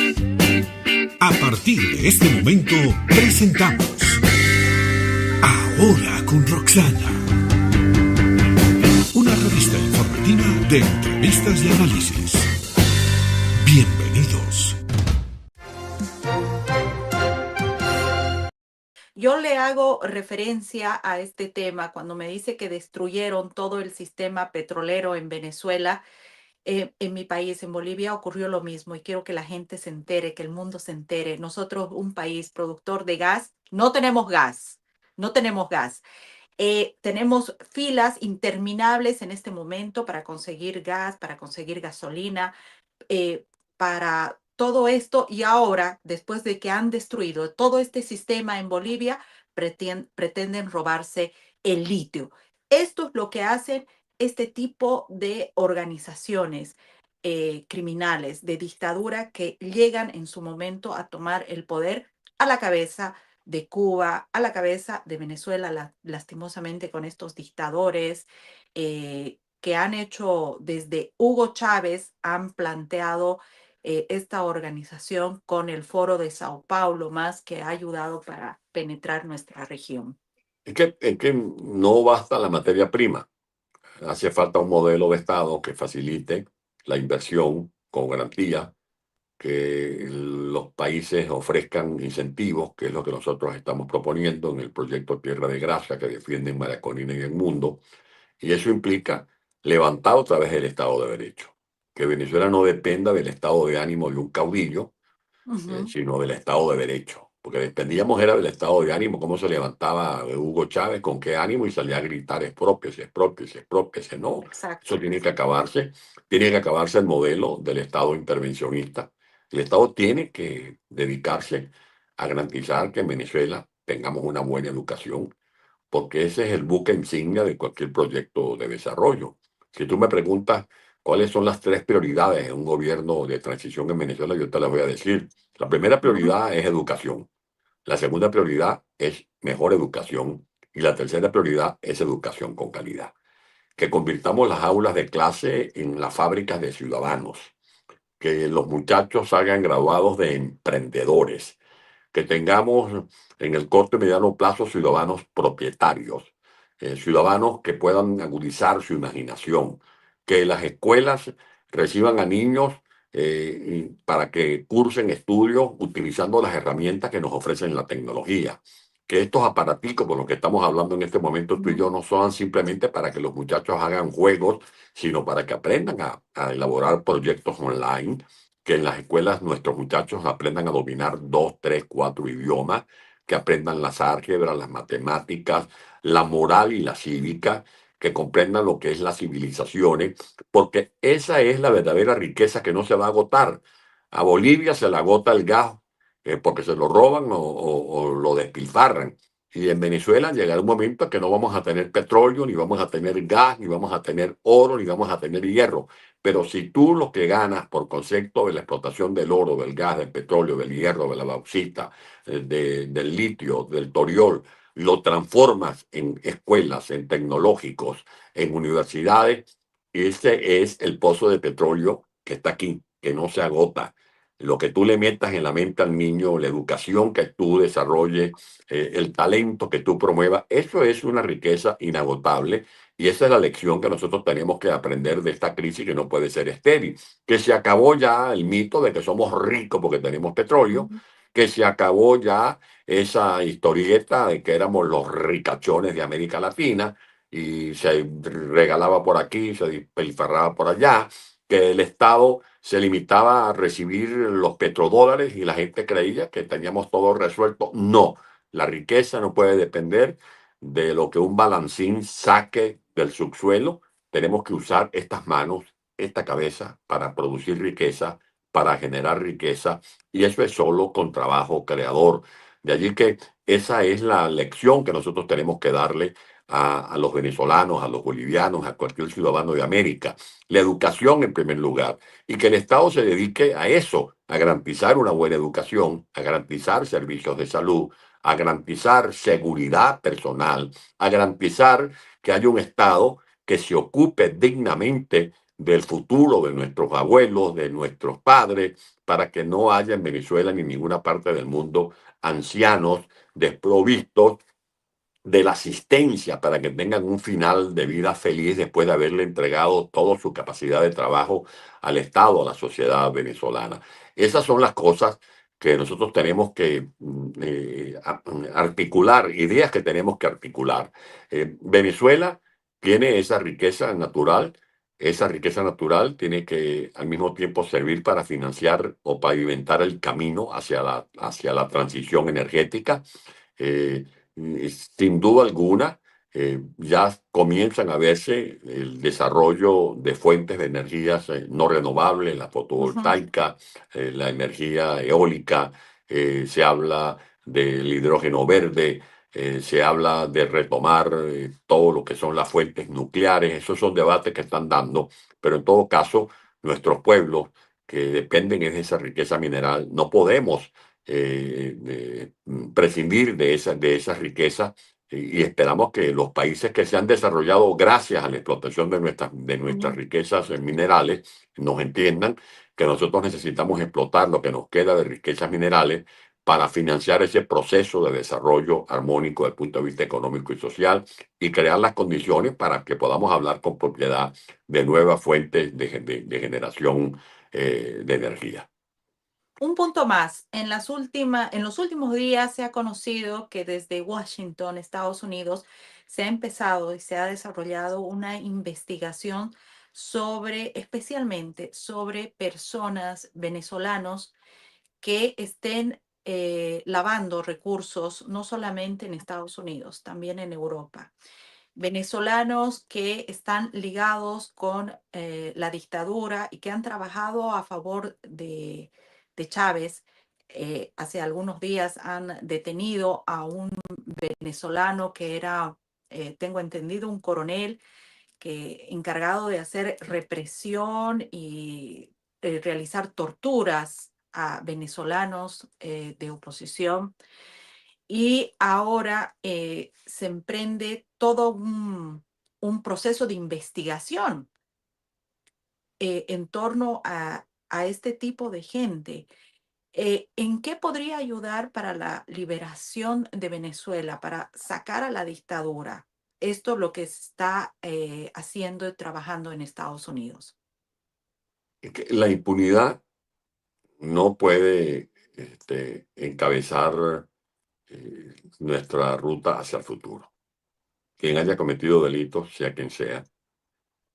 A partir de este momento, presentamos Ahora con Roxana, una revista informativa de entrevistas y análisis. Bienvenidos. Yo le hago referencia a este tema cuando me dice que destruyeron todo el sistema petrolero en Venezuela. En mi país, en Bolivia, ocurrió lo mismo y quiero que la gente se entere, que el mundo se entere. Nosotros, un país productor de gas, no tenemos gas, no tenemos gas. Tenemos filas interminables en este momento para conseguir gas, para conseguir gasolina, para todo esto. Y ahora, después de que han destruido todo este sistema en Bolivia, pretenden robarse el litio. Esto es lo que hacen este tipo de organizaciones criminales de dictadura que llegan en su momento a tomar el poder a la cabeza de Cuba, a la cabeza de Venezuela, lastimosamente con estos dictadores que han hecho desde Hugo Chávez, han planteado esta organización con el Foro de Sao Paulo, más que ha ayudado para penetrar nuestra región. Es que no basta la materia prima. Hace falta un modelo de Estado que facilite la inversión con garantía, que los países ofrezcan incentivos, que es lo que nosotros estamos proponiendo en el proyecto Tierra de Gracia que defienden María Corina y el mundo. Y eso implica levantar otra vez el Estado de Derecho. Que Venezuela no dependa del estado de ánimo de un caudillo, sino del Estado de Derecho. Porque dependíamos era del estado de ánimo, cómo se levantaba Hugo Chávez, con qué ánimo, y salía a gritar expropiese, expropiese, expropiese. No, eso Exacto. tiene que acabarse el modelo del Estado intervencionista. El Estado tiene que dedicarse a garantizar que en Venezuela tengamos una buena educación, porque ese es el buque insignia de cualquier proyecto de desarrollo. Si tú me preguntas cuáles son las tres prioridades en un gobierno de transición en Venezuela, yo te las voy a decir. La primera prioridad es educación, la segunda prioridad es mejor educación y la tercera prioridad es educación con calidad. Que convirtamos las aulas de clase en las fábricas de ciudadanos, que los muchachos salgan graduados de emprendedores, que tengamos en el corto y mediano plazo ciudadanos propietarios, ciudadanos que puedan agudizar su imaginación, que las escuelas reciban a niños para que cursen estudios utilizando las herramientas que nos ofrecen la tecnología. Que estos aparaticos con los que estamos hablando en este momento tú y yo no son simplemente para que los muchachos hagan juegos, sino para que aprendan a elaborar proyectos online, que en las escuelas nuestros muchachos aprendan a dominar 2, 3, 4 idiomas, que aprendan las álgebras, las matemáticas, la moral y la cívica, que comprendan lo que es las civilizaciones, porque esa es la verdadera riqueza que no se va a agotar. A Bolivia se le agota el gas porque se lo roban o lo despilfarran. Y en Venezuela llegará un momento en que no vamos a tener petróleo, ni vamos a tener gas, ni vamos a tener oro, ni vamos a tener hierro. Pero si tú lo que ganas por concepto de la explotación del oro, del gas, del petróleo, del hierro, de la bauxita, del litio, del toriol, lo transformas en escuelas, en tecnológicos, en universidades, ese es el pozo de petróleo que está aquí, que no se agota. Lo que tú le metas en la mente al niño, la educación que tú desarrolles, el talento que tú promuevas, eso es una riqueza inagotable. Y esa es la lección que nosotros tenemos que aprender de esta crisis, que no puede ser estéril. Que se acabó ya el mito de que somos ricos porque tenemos petróleo, que se acabó ya esa historieta de que éramos los ricachones de América Latina y se regalaba por aquí, se despilfarraba por allá, que el Estado se limitaba a recibir los petrodólares y la gente creía que teníamos todo resuelto. No, la riqueza no puede depender de lo que un balancín saque del subsuelo. Tenemos que usar estas manos, esta cabeza para producir riqueza, para generar riqueza, y eso es solo con trabajo creador. De allí que esa es la lección que nosotros tenemos que darle a los venezolanos, a los bolivianos, a cualquier ciudadano de América. La educación en primer lugar, y que el Estado se dedique a eso, a garantizar una buena educación, a garantizar servicios de salud, a garantizar seguridad personal, a garantizar que haya un Estado que se ocupe dignamente del futuro de nuestros abuelos, de nuestros padres, para que no haya en Venezuela ni en ninguna parte del mundo ancianos desprovistos de la asistencia para que tengan un final de vida feliz después de haberle entregado toda su capacidad de trabajo al Estado, a la sociedad venezolana. Esas son las cosas que nosotros tenemos que articular, ideas que tenemos que articular. Venezuela tiene esa riqueza natural tiene que al mismo tiempo servir para financiar o pavimentar el camino hacia la transición energética. Eh, Sin duda alguna, ya comienzan a verse el desarrollo de fuentes de energías no renovables, la Ujú. fotovoltaica, la energía eólica, se habla del hidrógeno verde, se habla de retomar todo lo que son las fuentes nucleares. Esos son debates que están dando, pero en todo caso, nuestros pueblos que dependen de esa riqueza mineral, no podemos prescindir de esa riqueza y esperamos que los países que se han desarrollado gracias a la explotación de nuestras Ujú. riquezas minerales nos entiendan que nosotros necesitamos explotar lo que nos queda de riquezas minerales para financiar ese proceso de desarrollo armónico desde el punto de vista económico y social y crear las condiciones para que podamos hablar con propiedad de nuevas fuentes de generación de energía. Un punto más, en los últimos días se ha conocido que desde Washington, Estados Unidos, se ha empezado y se ha desarrollado una investigación especialmente sobre personas venezolanos que estén lavando recursos, no solamente en Estados Unidos, también en Europa. Venezolanos que están ligados con la dictadura y que han trabajado a favor de Chávez. Hace algunos días han detenido a un venezolano que era, tengo entendido, un coronel encargado de hacer represión y realizar torturas a venezolanos de oposición. Y ahora se emprende todo un proceso de investigación en torno a este tipo de gente. ¿En qué podría ayudar para la liberación de Venezuela, para sacar a la dictadura? Esto es lo que se está haciendo y trabajando en Estados Unidos. Que la impunidad no puede encabezar nuestra ruta hacia el futuro. Quien haya cometido delitos, sea quien sea,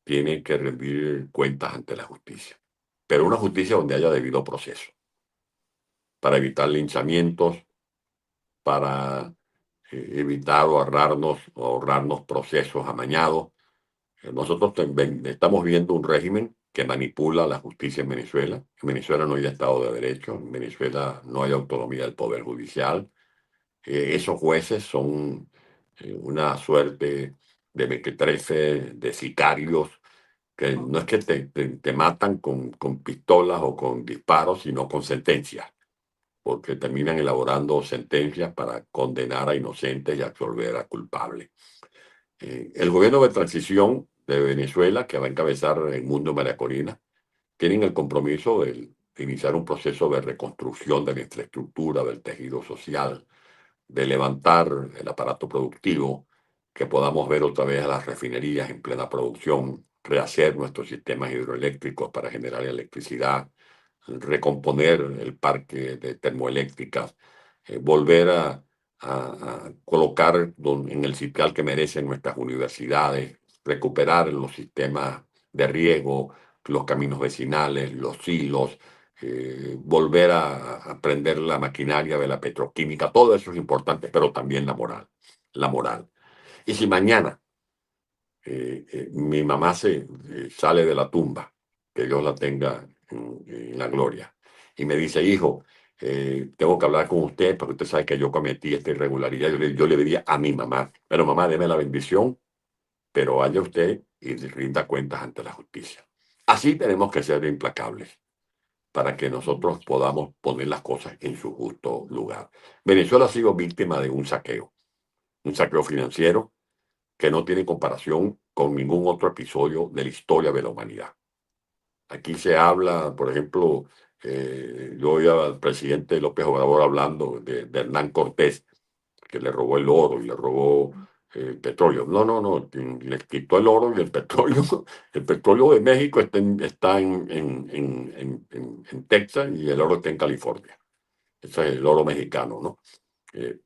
tiene que rendir cuentas ante la justicia. Pero una justicia donde haya debido proceso, para evitar linchamientos, para evitar o ahorrarnos procesos amañados. Nosotros estamos viendo un régimen que manipula la justicia en Venezuela. En Venezuela no hay Estado de Derecho, en Venezuela no hay autonomía del Poder Judicial. Esos jueces son una suerte de mequetrefes, de sicarios, que no es que te matan con pistolas o con disparos, sino con sentencias, porque terminan elaborando sentencias para condenar a inocentes y absolver a culpables. El gobierno de transición de Venezuela, que va a encabezar el mundo María Corina, tienen el compromiso de iniciar un proceso de reconstrucción de la infraestructura, del tejido social, de levantar el aparato productivo, que podamos ver otra vez a las refinerías en plena producción, rehacer nuestros sistemas hidroeléctricos para generar electricidad, recomponer el parque de termoeléctricas, volver a colocar en el sitial que merecen nuestras universidades, recuperar los sistemas de riego, los caminos vecinales, los silos, volver a aprender la maquinaria de la petroquímica. Todo eso es importante, pero también la moral. La moral. Y si mañana mi mamá sale de la tumba, que Dios la tenga en la gloria, y me dice, hijo, tengo que hablar con usted porque usted sabe que yo cometí esta irregularidad. Yo le diría a mi mamá, pero mamá, deme la bendición, pero vaya usted y rinda cuentas ante la justicia. Así tenemos que ser implacables para que nosotros podamos poner las cosas en su justo lugar. Venezuela ha sido víctima de un saqueo financiero que no tiene comparación con ningún otro episodio de la historia de la humanidad. Aquí se habla, por ejemplo, Yo oí al presidente López Obrador hablando de Hernán Cortés, que le robó el oro y le robó petróleo. No, no, no, le quitó el oro y el petróleo. El petróleo de México está en Texas y el oro está en California. Ese es el oro mexicano, ¿no?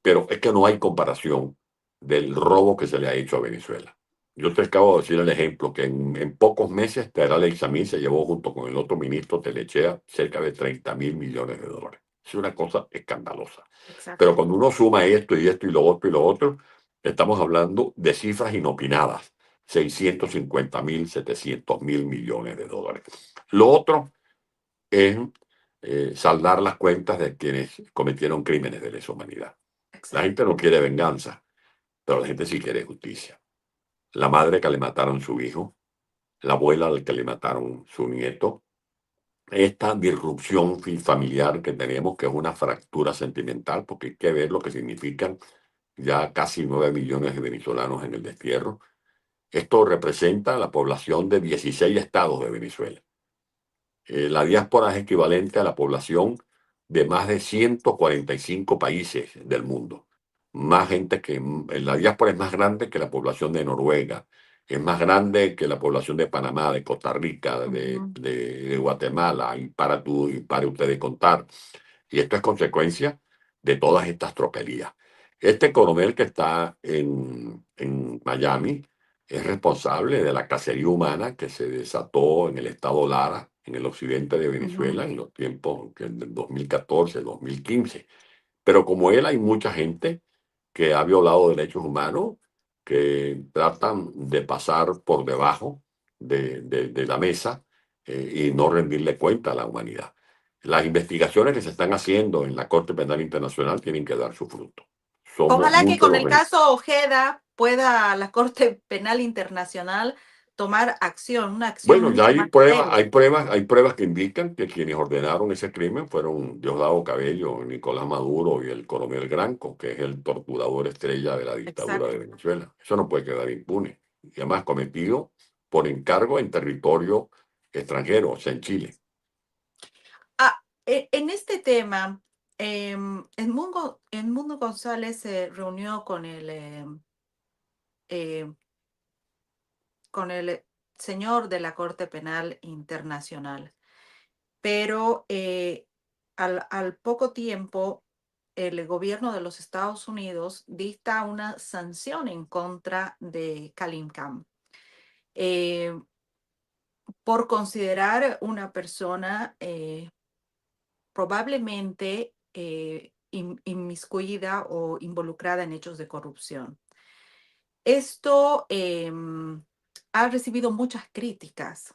Pero es que no hay comparación del robo que se le ha hecho a Venezuela. Yo te acabo de decir el ejemplo que en pocos meses Teherán Examín se llevó junto con el otro ministro Telechea cerca de 30.000 millones de dólares. Es una cosa escandalosa. Pero Exacto. cuando uno suma esto y lo otro y lo otro, estamos hablando de cifras inopinadas. 650.000, 700.000 millones de dólares. Lo otro es saldar las cuentas de quienes cometieron crímenes de lesa humanidad. La gente Exacto. no quiere venganza, pero la gente sí quiere justicia. La madre que le mataron su hijo, la abuela al que le mataron su nieto, esta disrupción familiar que tenemos, que es una fractura sentimental, porque hay que ver lo que significan ya casi 9 millones de venezolanos en el destierro. Esto representa la población de 16 estados de Venezuela. La diáspora es equivalente a la población de más de 145 países del mundo. Más gente que la diáspora es más grande que la población de Noruega, es más grande que la población de Panamá, de Costa Rica, Ujú. de Guatemala, y para ustedes contar. Y esto es consecuencia de todas estas tropelías. Este coronel que está en Miami es responsable de la cacería humana que se desató en el estado Lara, en el occidente de Ujú. Venezuela, en los tiempos del 2014, 2015. Pero como él hay mucha gente que ha violado derechos humanos, que tratan de pasar por debajo de la mesa y no rendirle cuenta a la humanidad. Las investigaciones que se están haciendo en la Corte Penal Internacional tienen que dar su fruto. Somos Ojalá que muchos con los el caso Ojeda pueda la Corte Penal Internacional tomar acción, una acción Bueno, ya mucho más seria. hay pruebas que indican que quienes ordenaron ese crimen fueron Diosdado Cabello, Nicolás Maduro y el coronel Granco, que es el torturador estrella de la dictadura de Exacto. Venezuela. Eso no puede quedar impune. Y además cometido por encargo en territorio extranjero, o sea, en Chile. En este tema, Edmundo González se reunió eh, con el señor de la Corte Penal Internacional, pero al poco tiempo el gobierno de los Estados Unidos dicta una sanción en contra de Kalim Khan por considerar una persona probablemente inmiscuida o involucrada en hechos de corrupción. Esto ha recibido muchas críticas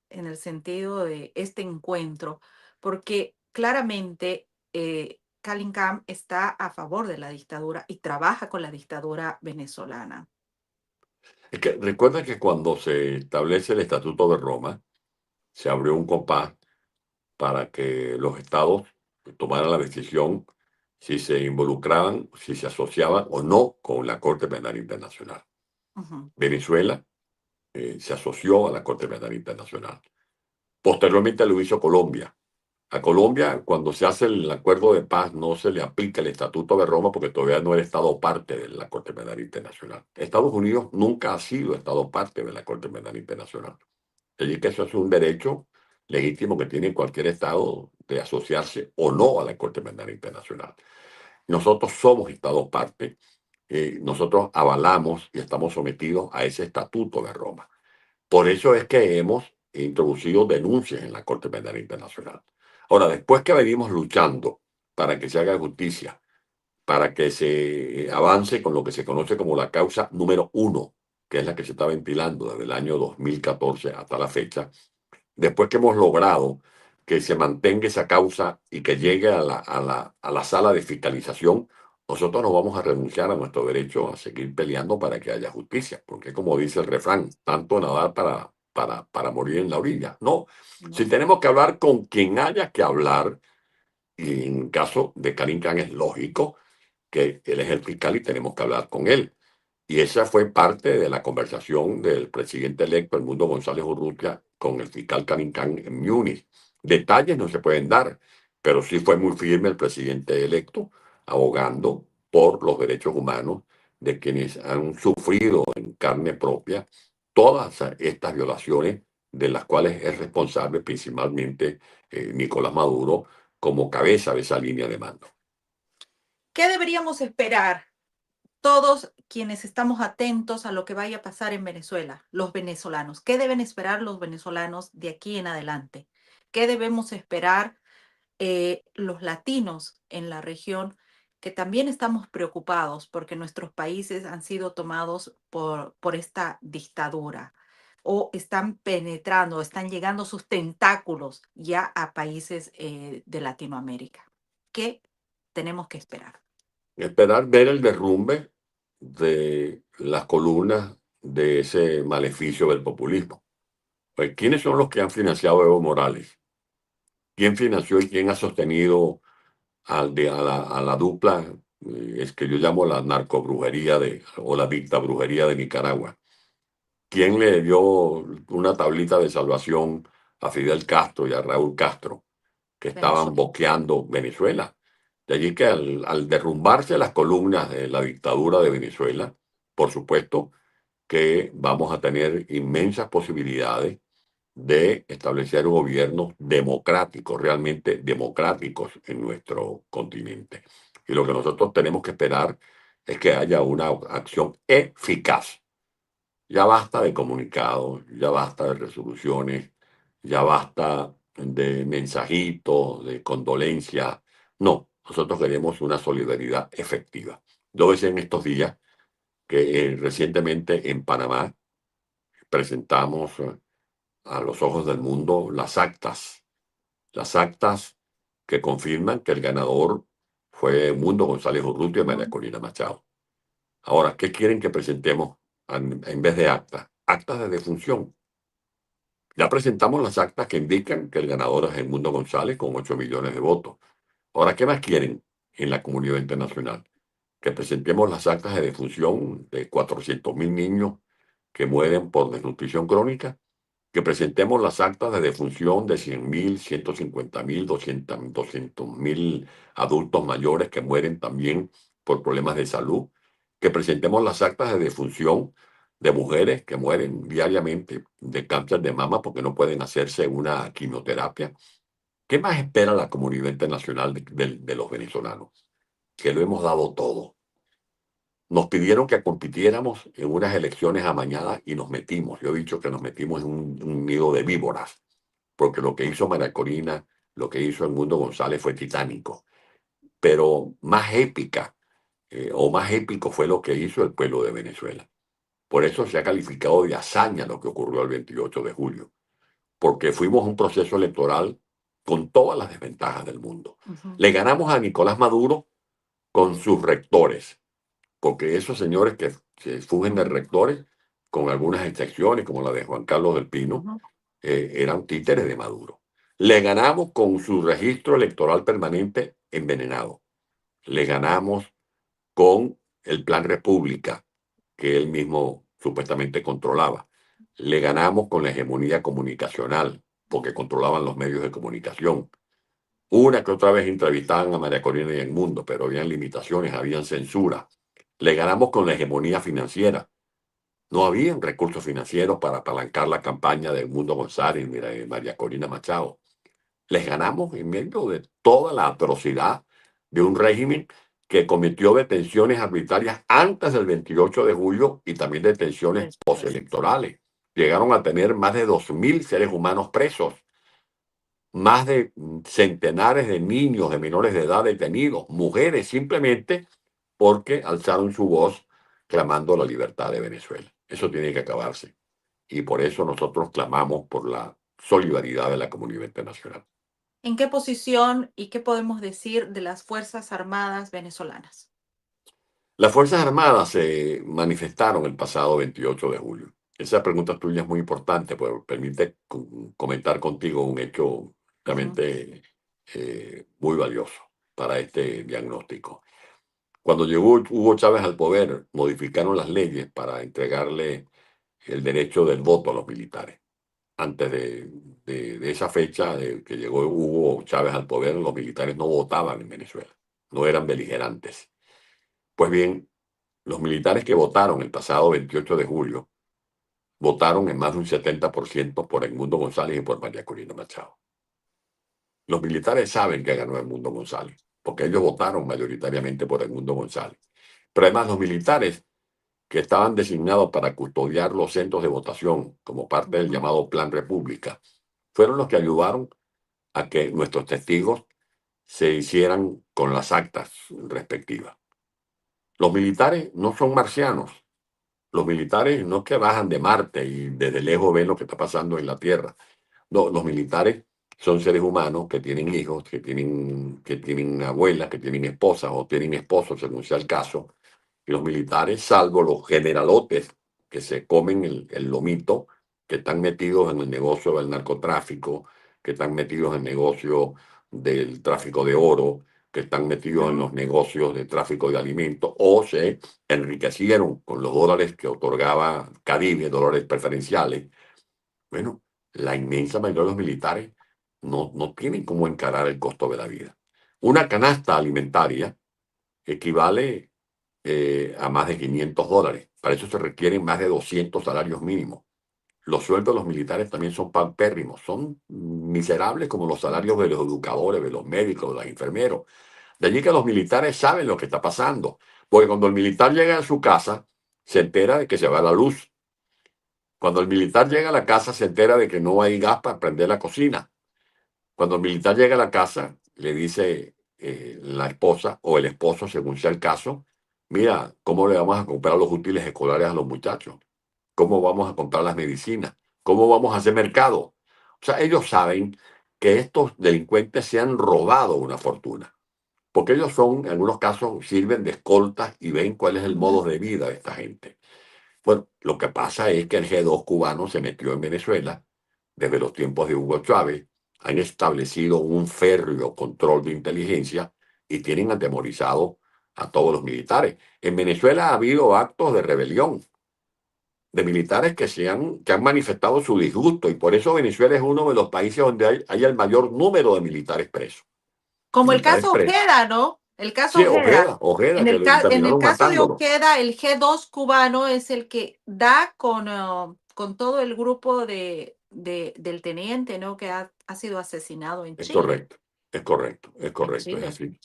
en el sentido de este encuentro, porque claramente Kalim Khan está a favor de la dictadura y trabaja con la dictadura venezolana. Es que recuerda que cuando se establece el Estatuto de Roma, se abrió un compás para que los estados tomaran la decisión si se involucraban, si se asociaban o no con la Corte Penal Internacional. Ujú. Venezuela se asoció a la Corte Penal Internacional. Posteriormente lo hizo Colombia. A Colombia, cuando se hace el acuerdo de paz, no se le aplica el Estatuto de Roma porque todavía no era Estado parte de la Corte Penal Internacional. Estados Unidos nunca ha sido Estado parte de la Corte Penal Internacional. Así que eso es un derecho legítimo que tiene cualquier Estado de asociarse o no a la Corte Penal Internacional. Nosotros somos Estado parte, nosotros avalamos y estamos sometidos a ese Estatuto de Roma. Por eso es que hemos introducido denuncias en la Corte Penal Internacional. Ahora, después que venimos luchando para que se haga justicia, para que se avance con lo que se conoce como la causa número 1, que es la que se está ventilando desde el año 2014 hasta la fecha, después que hemos logrado que se mantenga esa causa y que llegue a la sala de fiscalización, nosotros no vamos a renunciar a nuestro derecho a seguir peleando para que haya justicia, porque como dice el refrán, tanto nadar para morir en la orilla. No, si No. tenemos que hablar con quien haya que hablar, y en el caso de Karim Khan es lógico que él es el fiscal y tenemos que hablar con él. Y esa fue parte de la conversación del presidente electo, Edmundo González Urrutia, con el fiscal Karim Khan en Múnich. Detalles no se pueden dar, pero sí fue muy firme el presidente electo abogando por los derechos humanos de quienes han sufrido en carne propia todas estas violaciones de las cuales es responsable principalmente Nicolás Maduro como cabeza de esa línea de mando. ¿Qué deberíamos esperar todos quienes estamos atentos a lo que vaya a pasar en Venezuela, los venezolanos? ¿Qué deben esperar los venezolanos de aquí en adelante? ¿Qué debemos esperar los latinos en la región, que también estamos preocupados porque nuestros países han sido tomados por esta dictadura o están penetrando, están llegando sus tentáculos ya a países de Latinoamérica? ¿Qué tenemos que esperar? Esperar ver el derrumbe de las columnas de ese maleficio del populismo. Pues, ¿quiénes son los que han financiado a Evo Morales? ¿Quién financió y quién ha sostenido a la dupla, es que yo llamo la narcobrujería o la dictabrujería de Nicaragua? ¿Quién le dio una tablita de salvación a Fidel Castro y a Raúl Castro, que estaban Venezuela. boqueando Venezuela? De allí que al derrumbarse las columnas de la dictadura de Venezuela, por supuesto que vamos a tener inmensas posibilidades de establecer gobiernos democráticos, realmente democráticos en nuestro continente. Y lo que nosotros tenemos que esperar es que haya una acción eficaz. Ya basta de comunicados, ya basta de resoluciones, ya basta de mensajitos, de condolencias. No, nosotros queremos una solidaridad efectiva. Yo decía en estos días que recientemente en Panamá presentamos a los ojos del mundo las actas que confirman que el ganador fue Mundo González Urrutia y María Corina Machado. Ahora, ¿qué quieren que presentemos en vez de actas? Actas de defunción. Ya presentamos las actas que indican que el ganador es Edmundo González con 8 millones de votos. Ahora, ¿qué más quieren en la comunidad internacional? Que presentemos las actas de defunción de 400.000 niños que mueren por desnutrición crónica, que presentemos las actas de defunción de 100.000, 150.000, 200.000 adultos mayores que mueren también por problemas de salud, que presentemos las actas de defunción de mujeres que mueren diariamente de cáncer de mama porque no pueden hacerse una quimioterapia. ¿Qué más espera la comunidad internacional de los venezolanos? Que lo hemos dado todo. Nos pidieron que compitiéramos en unas elecciones amañadas y nos metimos. Yo he dicho que nos metimos en un nido de víboras, porque lo que hizo María Corina, lo que hizo Edmundo González fue titánico. Pero más épica o más épico fue lo que hizo el pueblo de Venezuela. Por eso se ha calificado de hazaña lo que ocurrió el 28 de julio, porque fuimos a un proceso electoral con todas las desventajas del mundo. Le ganamos a Nicolás Maduro con sus rectores, porque esos señores que se fungen de rectores, con algunas excepciones, como la de Juan Carlos del Pino, eran títeres de Maduro. Le ganamos con su registro electoral permanente envenenado. Le ganamos con el Plan República, que él mismo supuestamente controlaba. Le ganamos con la hegemonía comunicacional, porque controlaban los medios de comunicación. Una que otra vez entrevistaban a María Corina y el Mundo, pero habían limitaciones, habían censura. Le ganamos con la hegemonía financiera. No habían recursos financieros para apalancar la campaña de Mundo González y María Corina Machado. Les ganamos en medio de toda la atrocidad de un régimen que cometió detenciones arbitrarias antes del 28 de julio y también detenciones postelectorales. Llegaron a tener más de 2.000 seres humanos presos, más de centenares de niños, de menores de edad detenidos, mujeres, simplemente porque alzaron su voz clamando la libertad de Venezuela. Eso tiene que acabarse. Y por eso nosotros clamamos por la solidaridad de la comunidad internacional. ¿En qué posición y qué podemos decir de las Fuerzas Armadas venezolanas? Las Fuerzas Armadas se manifestaron el pasado 28 de julio. Esa pregunta tuya es muy importante, pues permite comentar contigo un hecho realmente muy valioso para este diagnóstico. Cuando llegó Hugo Chávez al poder, modificaron las leyes para entregarle el derecho del voto a los militares. antes de esa fecha de que llegó Hugo Chávez al poder, los militares no votaban en Venezuela, no eran beligerantes. Pues bien, los militares que votaron el pasado 28 de julio votaron en más de un 70% por Edmundo González y por María Corina Machado. Los militares saben que ganó Edmundo González, porque ellos votaron mayoritariamente por Edmundo González. Pero además los militares que estaban designados para custodiar los centros de votación como parte del llamado Plan República, fueron los que ayudaron a que nuestros testigos se hicieran con las actas respectivas. Los militares no son marcianos. Los militares no es que bajan de Marte y desde lejos ven lo que está pasando en la Tierra. No, los militares son seres humanos que tienen hijos, que tienen abuelas, que tienen esposas o tienen esposos, según sea el caso. Y los militares, salvo los generalotes que se comen el lomito, que están metidos en el negocio del narcotráfico, que están metidos en el negocio del tráfico de oro, que están metidos en los negocios de tráfico de alimentos, o se enriquecieron con los dólares que otorgaba Caribe, dólares preferenciales. Bueno, la inmensa mayoría de los militares no tienen cómo encarar el costo de la vida. Una canasta alimentaria equivale a más de $500. Para eso se requieren más de 200 salarios mínimos. Los sueldos de los militares también son paupérrimos, son miserables como los salarios de los educadores, de los médicos, de los enfermeros. De allí que los militares saben lo que está pasando, porque cuando el militar llega a su casa, se entera de que se va la luz. Cuando el militar llega a la casa, se entera de que no hay gas para prender la cocina. Cuando el militar llega a la casa, le dice la esposa o el esposo, según sea el caso, mira, ¿cómo le vamos a comprar los útiles escolares a los muchachos? ¿Cómo vamos a comprar las medicinas? ¿Cómo vamos a hacer mercado? O sea, ellos saben que estos delincuentes se han robado una fortuna, porque ellos son, en algunos casos, sirven de escoltas y ven cuál es el modo de vida de esta gente. Bueno, lo que pasa es que el G2 cubano se metió en Venezuela desde los tiempos de Hugo Chávez, han establecido un férreo control de inteligencia y tienen atemorizado a todos los militares. En Venezuela ha habido actos de rebelión de militares que han manifestado su disgusto y por eso Venezuela es uno de los países donde hay el mayor número de militares presos. Como el Militares caso presos. Ojeda, ¿no? El caso Sí, Ojeda. Ojeda, En que el, lo en el terminaron caso de matándolo. Ojeda, el G2 cubano es el que da con todo el grupo del teniente, ¿no? Que ha sido asesinado en Es Chile. correcto, es correcto, es En correcto, es Chile. así.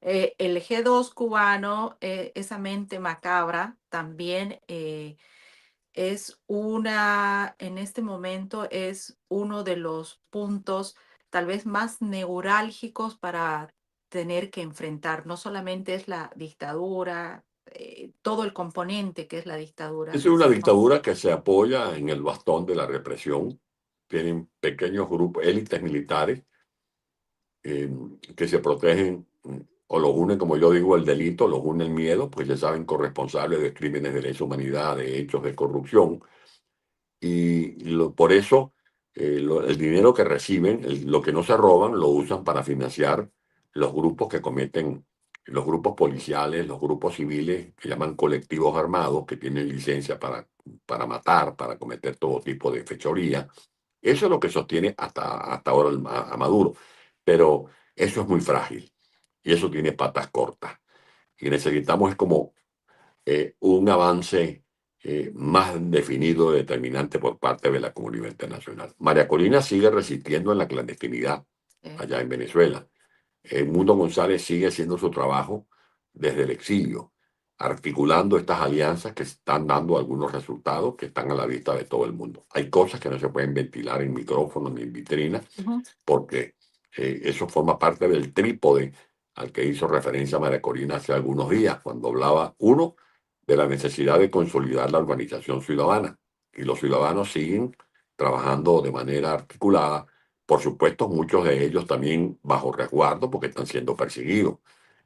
El G2 cubano, esa mente macabra, también en este momento es uno de los puntos tal vez más neurálgicos para tener que enfrentar. No solamente es la dictadura, todo el componente que es la dictadura, Es una sino dictadura que se apoya en el bastón de la represión. Tienen pequeños grupos, élites militares eh, que se protegen o los une, como yo digo, el delito, los une el miedo, pues ya saben corresponsables de crímenes de lesa humanidad, de hechos de corrupción. Y por eso el dinero que reciben, lo que no se roban, lo usan para financiar los grupos que cometen, los grupos policiales, los grupos civiles que llaman colectivos armados, que tienen licencia para matar, para cometer todo tipo de fechoría. Eso es lo que sostiene hasta ahora a Maduro. Pero eso es muy frágil y eso tiene patas cortas. Y necesitamos es como un avance más definido y determinante por parte de la comunidad internacional. María Corina sigue resistiendo en la clandestinidad allá en Venezuela. Mundo González sigue haciendo su trabajo desde el exilio, articulando estas alianzas que están dando algunos resultados que están a la vista de todo el mundo. Hay cosas que no se pueden ventilar en micrófonos ni en vitrinas, porque eso forma parte del trípode al que hizo referencia María Corina hace algunos días, cuando hablaba, uno, de la necesidad de consolidar la organización ciudadana. Y los ciudadanos siguen trabajando de manera articulada. Por supuesto, muchos de ellos también bajo resguardo porque están siendo perseguidos.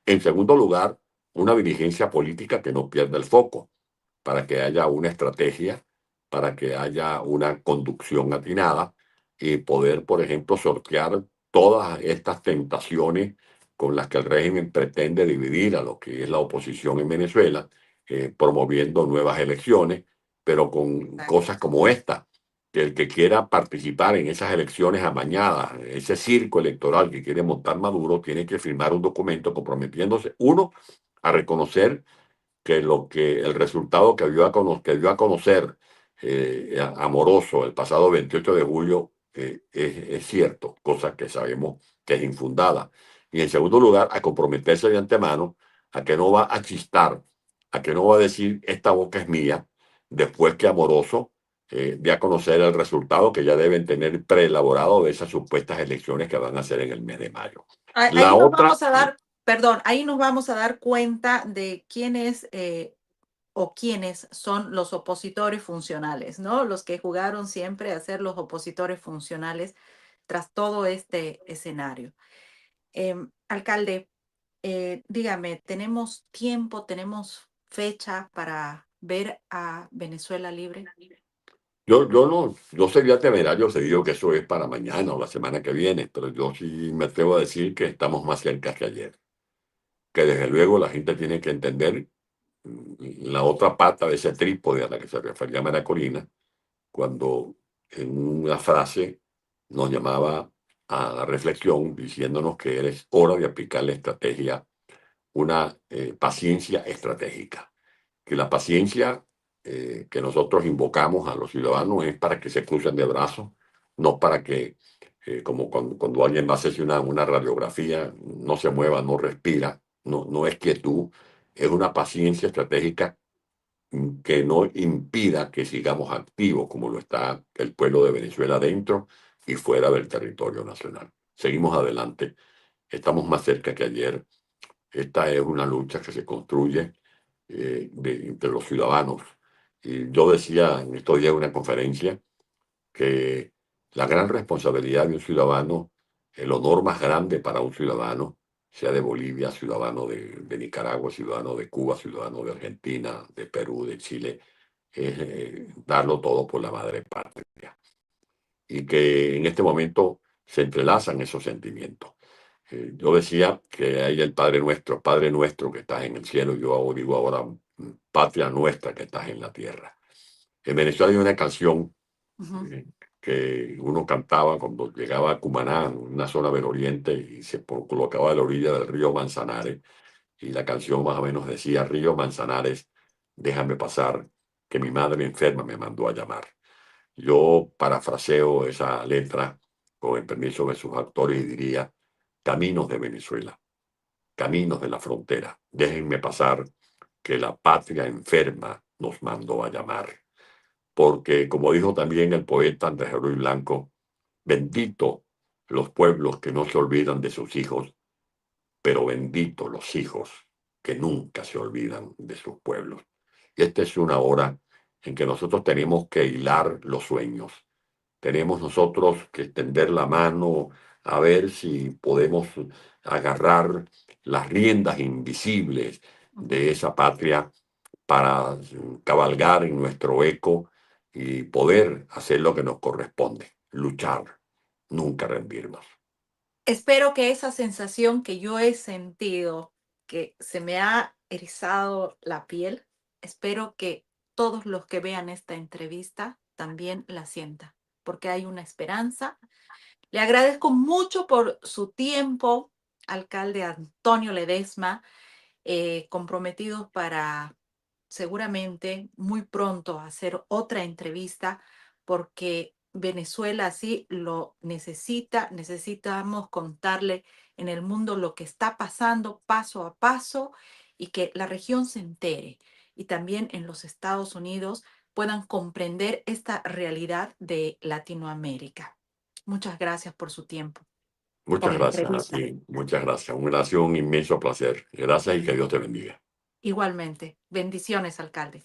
En segundo lugar, una dirigencia política que no pierda el foco para que haya una estrategia, para que haya una conducción atinada y poder, por ejemplo, sortear todas estas tentaciones con las que el régimen pretende dividir a lo que es la oposición en Venezuela, promoviendo nuevas elecciones, pero con cosas como esta, que el que quiera participar en esas elecciones amañadas, ese circo electoral que quiere montar Maduro, tiene que firmar un documento comprometiéndose, uno, a reconocer que el resultado que dio a conocer Amoroso el pasado 28 de julio es cierto, cosa que sabemos que es infundada. Y en segundo lugar, a comprometerse de antemano a que no va a chistar, a que no va a decir esta boca es mía, después que Amoroso dé a conocer el resultado que ya deben tener preelaborado de esas supuestas elecciones que van a hacer en el mes de mayo. La Ahí nos otra, vamos a dar, perdón, ahí nos vamos a dar cuenta de quiénes o quiénes son los opositores funcionales, ¿no? Los que jugaron siempre a ser los opositores funcionales tras todo este escenario. Alcalde, dígame, ¿tenemos tiempo, tenemos fecha para ver a Venezuela libre? yo sería temerario si digo que eso es para mañana o la semana que viene, pero yo sí me atrevo a decir que estamos más cerca que ayer. Que desde luego la gente tiene que entender la otra pata de ese trípode a la que se refería María Corina, cuando en una frase nos llamaba a la reflexión diciéndonos que es hora de aplicar la estrategia, una paciencia estratégica. Que la paciencia que nosotros invocamos a los ciudadanos es para que se crucen de brazos, no para que, como cuando alguien va a hacerse una radiografía, no se mueva, no respira, no es quietud, es una paciencia estratégica que no impida que sigamos activos como lo está el pueblo de Venezuela dentro y fuera del territorio nacional. Seguimos adelante, estamos más cerca que ayer. Esta es una lucha que se construye entre los ciudadanos. Y yo decía en estos días en una conferencia que la gran responsabilidad de un ciudadano, el honor más grande para un ciudadano, sea de Bolivia, ciudadano de Nicaragua, ciudadano de Cuba, ciudadano de Argentina, de Perú, de Chile, es darlo todo por la madre patria. Y que en este momento se entrelazan esos sentimientos. Yo decía que hay el Padre Nuestro que estás en el cielo, yo digo ahora, Patria Nuestra que estás en la tierra. En Venezuela hay una canción que uno cantaba cuando llegaba a Cumaná, una zona del oriente, y se colocaba a la orilla del río Manzanares, y la canción más o menos decía, Río Manzanares, déjame pasar, que mi madre enferma me mandó a llamar. Yo parafraseo esa letra con el permiso de sus autores y diría, caminos de Venezuela, caminos de la frontera, déjenme pasar, que la patria enferma nos mandó a llamar. Porque, como dijo también el poeta Andrés Ruiz Blanco, bendito los pueblos que no se olvidan de sus hijos, pero bendito los hijos que nunca se olvidan de sus pueblos. Y esta es una hora en que nosotros tenemos que hilar los sueños. Tenemos nosotros que extender la mano a ver si podemos agarrar las riendas invisibles de esa patria para cabalgar en nuestro eco y poder hacer lo que nos corresponde, luchar, nunca rendirnos. Espero que esa sensación que yo he sentido, que se me ha erizado la piel, espero que todos los que vean esta entrevista también la sientan, porque hay una esperanza. Le agradezco mucho por su tiempo, alcalde Antonio Ledesma, comprometidos para seguramente muy pronto hacer otra entrevista, porque Venezuela sí lo necesita. Necesitamos contarle en el mundo lo que está pasando paso a paso y que la región se entere, y también en los Estados Unidos puedan comprender esta realidad de Latinoamérica. Muchas gracias por su tiempo, por Muchas la gracias a entrevista. ti, muchas gracias. Ha sido un inmenso placer. Gracias y que Dios te bendiga. Igualmente, bendiciones, alcalde.